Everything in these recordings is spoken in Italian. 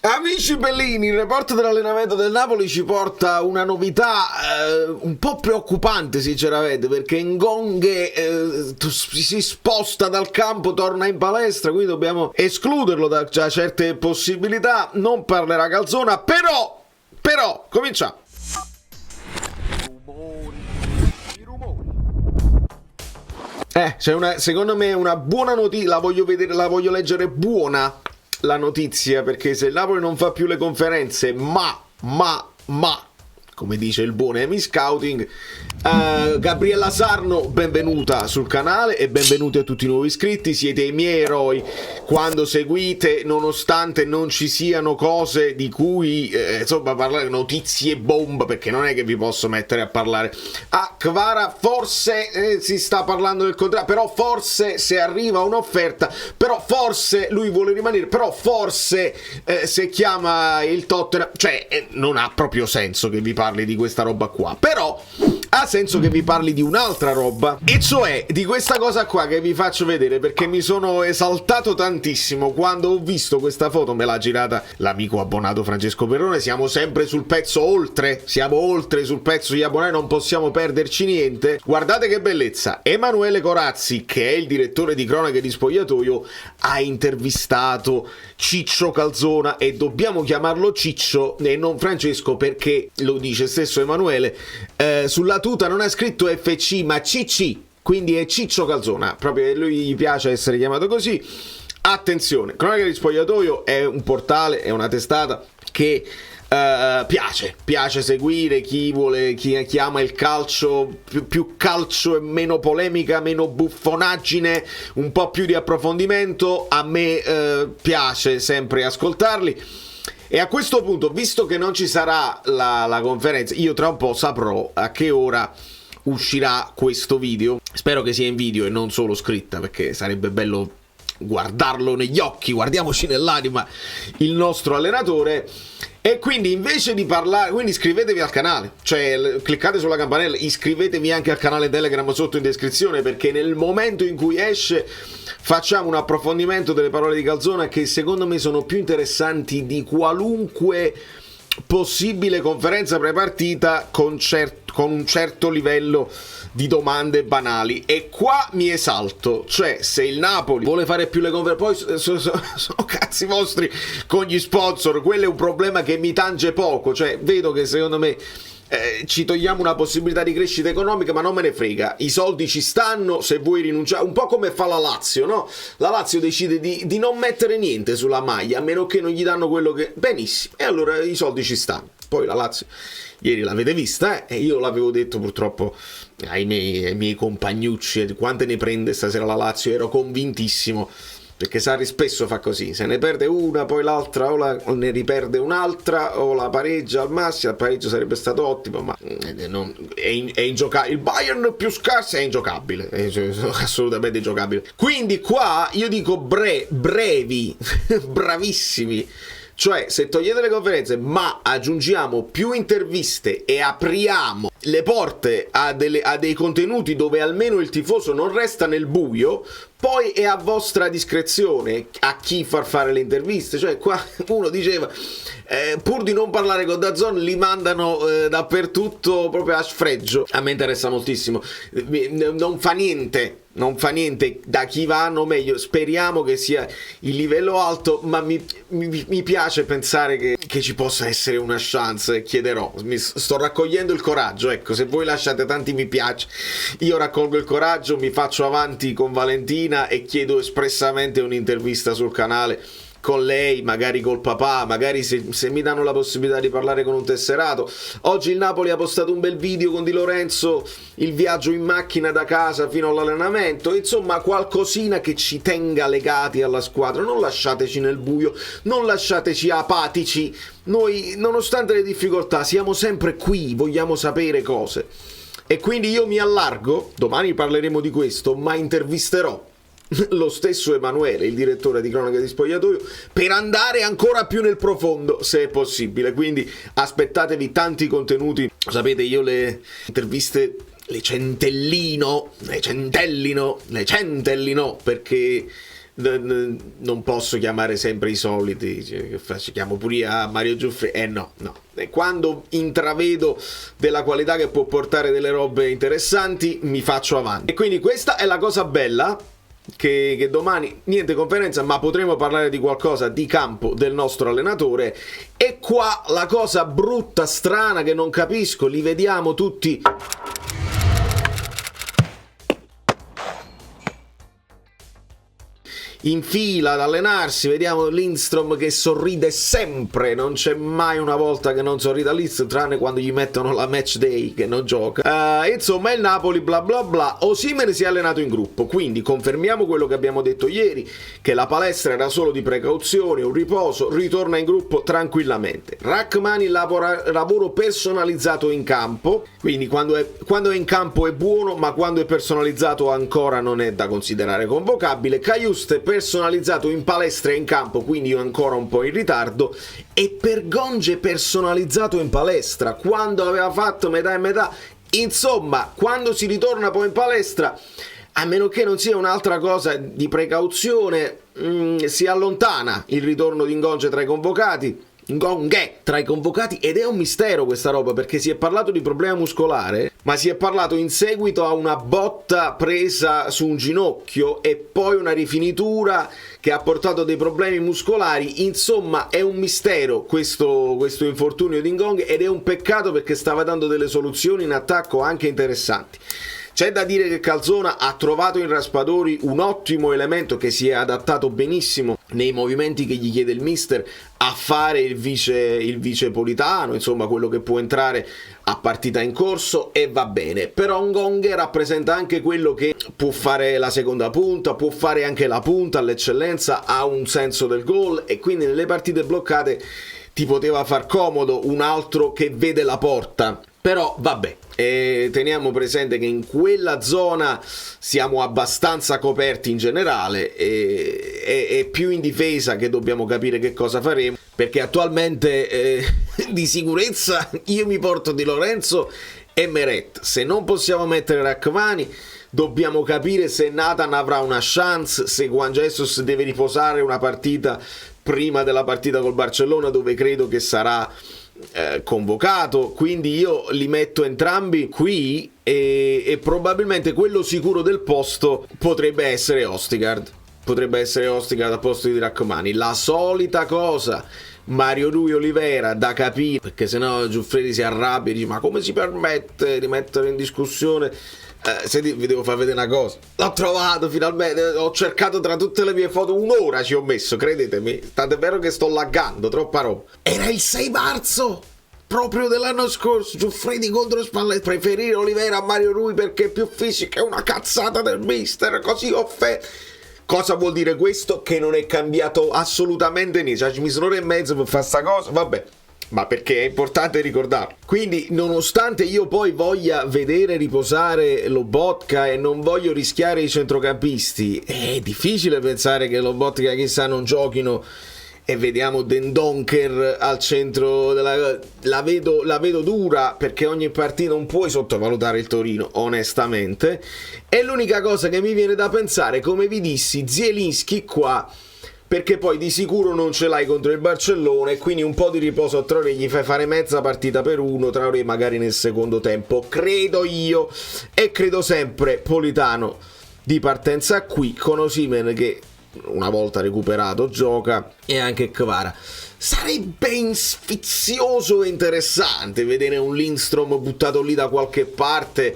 Amici bellini, il report dell'allenamento del Napoli ci porta una novità un po' preoccupante sinceramente, perché Ngonghe si sposta dal campo, torna in palestra, quindi dobbiamo escluderlo da certe possibilità. Non parlerà Calzona, però cominciamo. C'è secondo me una buona notizia, la voglio leggere buona la notizia, perché se il Napoli non fa più le conferenze, ma come dice il buon Emi Scouting, Gabriella Sarno, benvenuta sul canale e benvenuti a tutti i nuovi iscritti. Siete i miei eroi quando seguite, nonostante non ci siano cose di cui insomma parlare, notizie bomba, perché non è che vi posso mettere a parlare. Kvara forse si sta parlando del contratto, però forse se arriva un'offerta, però forse lui vuole rimanere, però forse se chiama il Tottenham, cioè non ha proprio senso che vi parli di questa roba qua, però ha senso che vi parli di un'altra roba, e cioè di questa cosa qua che vi faccio vedere, perché mi sono esaltato tantissimo quando ho visto questa foto. Me l'ha girata l'amico abbonato Francesco Perrone. Siamo sempre sul pezzo, siamo oltre sul pezzo, gli abbonati non possiamo perderci niente. Guardate che bellezza, Emanuele Corazzi, che è il direttore di Cronache di Spogliatoio, ha intervistato Ciccio Calzona, e dobbiamo chiamarlo Ciccio e non Francesco, perché lo dice stesso Emanuele, sulla tuta non è scritto FC ma CC, quindi è Ciccio Calzona, proprio a lui gli piace essere chiamato così. Attenzione, Cronache di Spogliatoio è un portale, è una testata che piace seguire chi ama il calcio, più calcio e meno polemica, meno buffonaggine, un po' più di approfondimento. A me piace sempre ascoltarli. E a questo punto, visto che non ci sarà la conferenza, io tra un po' saprò a che ora uscirà questo video. Spero che sia in video e non solo scritta, perché sarebbe bello guardarlo negli occhi, guardiamoci nell'anima il nostro allenatore. E quindi invece di parlare, quindi iscrivetevi al canale, cioè cliccate sulla campanella, iscrivetevi anche al canale Telegram sotto in descrizione, perché nel momento in cui esce facciamo un approfondimento delle parole di Calzona, che secondo me sono più interessanti di qualunque possibile conferenza prepartita con un certo livello di domande banali. E qua mi esalto, cioè se il Napoli vuole fare più le conferenze, poi sono cazzi vostri con gli sponsor, quello è un problema che mi tange poco, cioè vedo che secondo me ci togliamo una possibilità di crescita economica, ma non me ne frega, i soldi ci stanno. Se vuoi rinunciare, un po' come fa la Lazio, no? La Lazio decide di non mettere niente sulla maglia, a meno che non gli danno quello che... Benissimo, e allora i soldi ci stanno. Poi la Lazio ieri l'avete vista, e io l'avevo detto purtroppo ai miei compagnucci, quante ne prende stasera la Lazio, ero convintissimo, perché Sarri spesso fa così, se ne perde una poi l'altra o ne riperde un'altra o la pareggia al massimo. Il pareggio sarebbe stato ottimo, ma è ingiocabile. Il Bayern più scarso è ingiocabile, è assolutamente ingiocabile. Quindi qua io dico brevi bravissimi. Cioè, se togliete le conferenze ma aggiungiamo più interviste e apriamo le porte a dei contenuti dove almeno il tifoso non resta nel buio, poi è a vostra discrezione a chi far fare le interviste. Cioè, qua uno diceva pur di non parlare con DAZN li mandano dappertutto proprio a sfregio. A me interessa moltissimo, non fa niente da chi vanno meglio. Speriamo che sia il livello alto, ma mi piace pensare che ci possa essere una chance, e chiederò, sto raccogliendo il coraggio. Ecco, se voi lasciate tanti mi piace, io raccolgo il coraggio, mi faccio avanti con Valentina e chiedo espressamente un'intervista sul canale con lei, magari col papà, magari se mi danno la possibilità di parlare con un tesserato. Oggi il Napoli ha postato un bel video con Di Lorenzo, il viaggio in macchina da casa fino all'allenamento, insomma qualcosina che ci tenga legati alla squadra. Non lasciateci nel buio, non lasciateci apatici. Noi, nonostante le difficoltà, siamo sempre qui, vogliamo sapere cose. E quindi io mi allargo, domani parleremo di questo, ma intervisterò lo stesso Emanuele, il direttore di Cronache di Spogliatoio, per andare ancora più nel profondo, se è possibile. Quindi aspettatevi tanti contenuti. Sapete, io le interviste le centellino, perché non posso chiamare sempre i soliti, ci chiamo pure a Mario Giuffredi, no. E quando intravedo della qualità che può portare delle robe interessanti, mi faccio avanti. E quindi questa è la cosa bella, che domani niente conferenza, ma potremo parlare di qualcosa di campo del nostro allenatore. E qua la cosa brutta, strana, che non capisco, li vediamo tutti in fila ad allenarsi, vediamo Lindstrom che sorride sempre, non c'è mai una volta che non sorrida Lindstrom, tranne quando gli mettono la match day che non gioca. Insomma, il Napoli bla bla bla. Osimhen si è allenato in gruppo, quindi confermiamo quello che abbiamo detto ieri, che la palestra era solo di precauzione, un riposo, ritorna in gruppo tranquillamente. Rachmani lavoro personalizzato in campo, quindi quando è in campo è buono, ma quando è personalizzato ancora non è da considerare convocabile. Cajuste personalizzato in palestra e in campo, quindi ancora un po' in ritardo, e Pergonge personalizzato in palestra quando aveva fatto metà e metà. Insomma, quando si ritorna poi in palestra, a meno che non sia un'altra cosa di precauzione, si allontana il ritorno di Ngonge tra i convocati. Ngonghe tra i convocati, ed è un mistero questa roba, perché si è parlato di problema muscolare, ma si è parlato in seguito a una botta presa su un ginocchio e poi una rifinitura che ha portato dei problemi muscolari. Insomma, è un mistero questo infortunio di Ngonghe, ed è un peccato perché stava dando delle soluzioni in attacco anche interessanti. C'è da dire che Calzona ha trovato in Raspadori un ottimo elemento che si è adattato benissimo nei movimenti che gli chiede il mister a fare il vice Politano, insomma quello che può entrare a partita in corso, e va bene. Però Ngonghe rappresenta anche quello che può fare la seconda punta, può fare anche la punta all'eccellenza, ha un senso del gol, e quindi nelle partite bloccate ti poteva far comodo un altro che vede la porta. Però vabbè, teniamo presente che in quella zona siamo abbastanza coperti in generale, e più in difesa che dobbiamo capire che cosa faremo, perché attualmente di sicurezza io mi porto Di Lorenzo e Meret. Se non possiamo mettere Rachmani, dobbiamo capire se Nathan avrà una chance, se Juan Jesus deve riposare una partita prima della partita col Barcellona, dove credo che sarà convocato. Quindi io li metto entrambi qui, e probabilmente quello sicuro del posto potrebbe essere Ostigard al posto di Rachmani. La solita cosa, Mario Rui Olivera, da capire, perché sennò Giuffredi si arrabbia e dice: ma come si permette di mettere in discussione? Senti, vi devo far vedere una cosa. L'ho trovato finalmente, ho cercato tra tutte le mie foto, un'ora ci ho messo, credetemi, tant'è vero che sto laggando, troppa roba. Era il 6 marzo proprio dell'anno scorso. Giuffredi contro Spalletti: preferire Olivera a Mario Rui perché è più fisico. È una cazzata del mister, così Cosa vuol dire questo? Che non è cambiato assolutamente niente. Cioè, ci mi sono ore e mezzo per fare sta cosa, vabbè, ma perché è importante ricordarlo. Quindi, nonostante io poi voglia vedere riposare Lobotka e non voglio rischiare i centrocampisti, è difficile pensare che Lobotka chissà non giochino, e vediamo Dendoncker al centro la vedo dura, perché ogni partita non puoi sottovalutare il Torino, onestamente. E l'unica cosa che mi viene da pensare, come vi dissi, Zielinski qua, perché poi di sicuro non ce l'hai contro il Barcellona, e quindi un po' di riposo a Traoré gli fai fare mezza partita per uno, Traoré magari nel secondo tempo, credo io. E credo sempre Politano di partenza qui, con Osimhen che una volta recuperato gioca, e anche Kvara. Sarebbe sfizioso e interessante vedere un Lindstrom buttato lì da qualche parte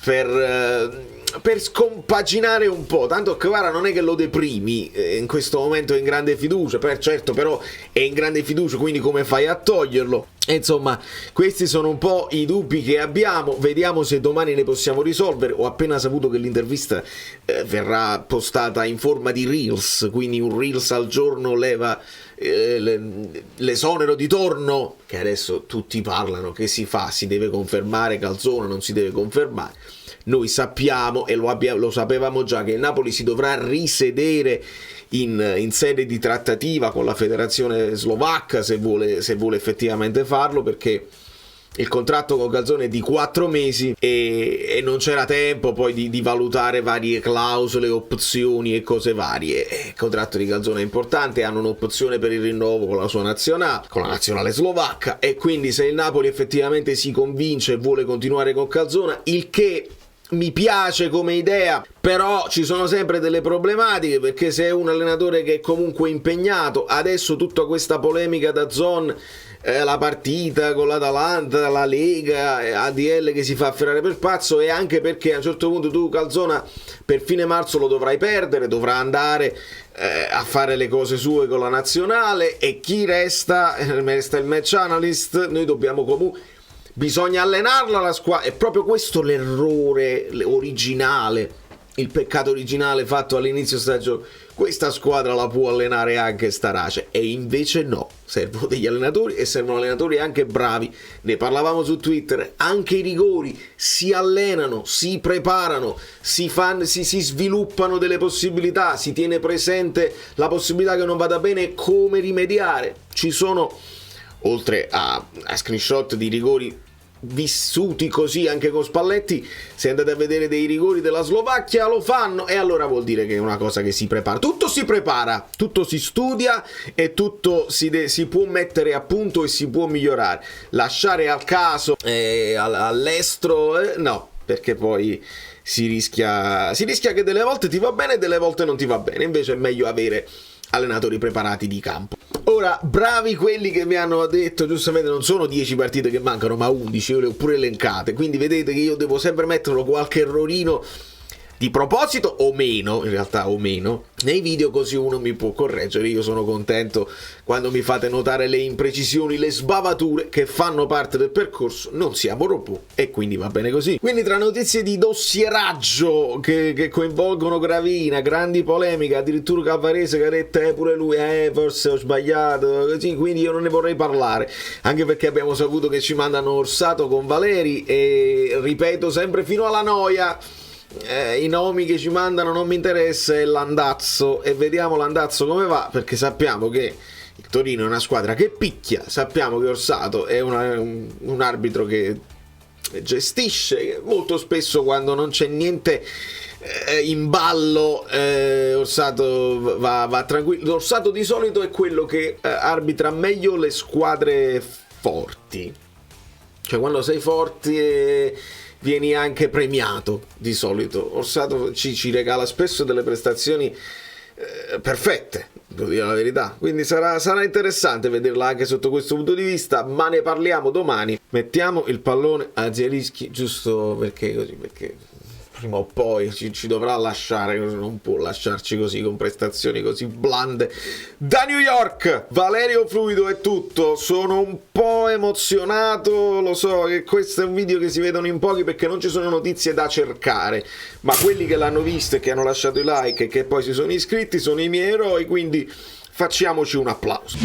per scompaginare un po'. Tanto Kvara non è che lo deprimi, in questo momento è in grande fiducia, certo, però è in grande fiducia, quindi come fai a toglierlo? E insomma, questi sono un po' i dubbi che abbiamo. Vediamo se domani ne possiamo risolvere. Ho appena saputo che l'intervista verrà postata in forma di reels, quindi un reels al giorno leva l'esonero di Torno, che adesso tutti parlano che si deve confermare Calzona, non si deve confermare. Noi sappiamo, e lo sapevamo già, che il Napoli si dovrà risedere in sede di trattativa con la federazione slovacca se vuole effettivamente farlo, perché il contratto con Calzone è di 4 mesi e non c'era tempo poi di valutare varie clausole, opzioni e cose varie. Il contratto di Calzone è importante, hanno un'opzione per il rinnovo con la sua nazionale, con la nazionale slovacca, e quindi se il Napoli effettivamente si convince e vuole continuare con Calzona, il che mi piace come idea, però ci sono sempre delle problematiche, perché se è un allenatore che è comunque impegnato, adesso tutta questa polemica da Zon, la partita con l'Atalanta, la Lega, ADL che si fa afferrare per pazzo, e anche perché a un certo punto tu Calzona per fine marzo lo dovrai perdere, dovrà andare a fare le cose sue con la nazionale, e chi resta il match analyst. Noi dobbiamo comunque, bisogna allenarla la squadra, è proprio questo l'errore originale, il peccato originale fatto all'inizio stagione. Questa squadra la può allenare anche Starace, e invece no, servono degli allenatori, e servono allenatori anche bravi. Ne parlavamo su Twitter, anche i rigori si allenano, si preparano, si sviluppano delle possibilità, si tiene presente la possibilità che non vada bene, come rimediare. Ci sono, oltre a screenshot di rigori vissuti così anche con Spalletti, se andate a vedere dei rigori della Slovacchia lo fanno, e allora vuol dire che è una cosa che si prepara, tutto si prepara, tutto si studia e tutto si può mettere a punto e si può migliorare. Lasciare al caso all'estero no, perché poi si rischia che delle volte ti va bene e delle volte non ti va bene. Invece è meglio avere allenatori preparati di campo. Ora, bravi quelli che mi hanno detto, giustamente non sono 10 partite che mancano, ma 11, io le ho pure elencate, quindi vedete che io devo sempre metterlo qualche errorino di proposito o meno, in realtà o meno, nei video, così uno mi può correggere. Io sono contento quando mi fate notare le imprecisioni, le sbavature che fanno parte del percorso, non siamo robot e quindi va bene così. Quindi tra notizie di dossieraggio che coinvolgono Gravina, grandi polemiche, addirittura Calvarese che ha detto pure lui forse ho sbagliato, così, quindi io non ne vorrei parlare, anche perché abbiamo saputo che ci mandano Orsato con Valeri, e ripeto sempre fino alla noia, i nomi che ci mandano non mi interessa, è Landazzo, e vediamo Landazzo come va, perché sappiamo che il Torino è una squadra che picchia, sappiamo che Orsato è un arbitro che gestisce molto spesso quando non c'è niente in ballo. Orsato va tranquillo. Orsato di solito è quello che arbitra meglio le squadre forti, cioè quando sei forte vieni anche premiato di solito. Orsato ci regala spesso delle prestazioni perfette, devo dire la verità, quindi sarà interessante vederla anche sotto questo punto di vista, ma ne parliamo domani. Mettiamo il pallone a Zielinski, giusto perché prima o poi ci dovrà lasciare, non può lasciarci così con prestazioni così blande. Da New York, Valerio Fluido è tutto, sono un po' emozionato, lo so che questo è un video che si vedono in pochi perché non ci sono notizie da cercare, ma quelli che l'hanno visto e che hanno lasciato i like e che poi si sono iscritti sono i miei eroi, quindi facciamoci un applauso.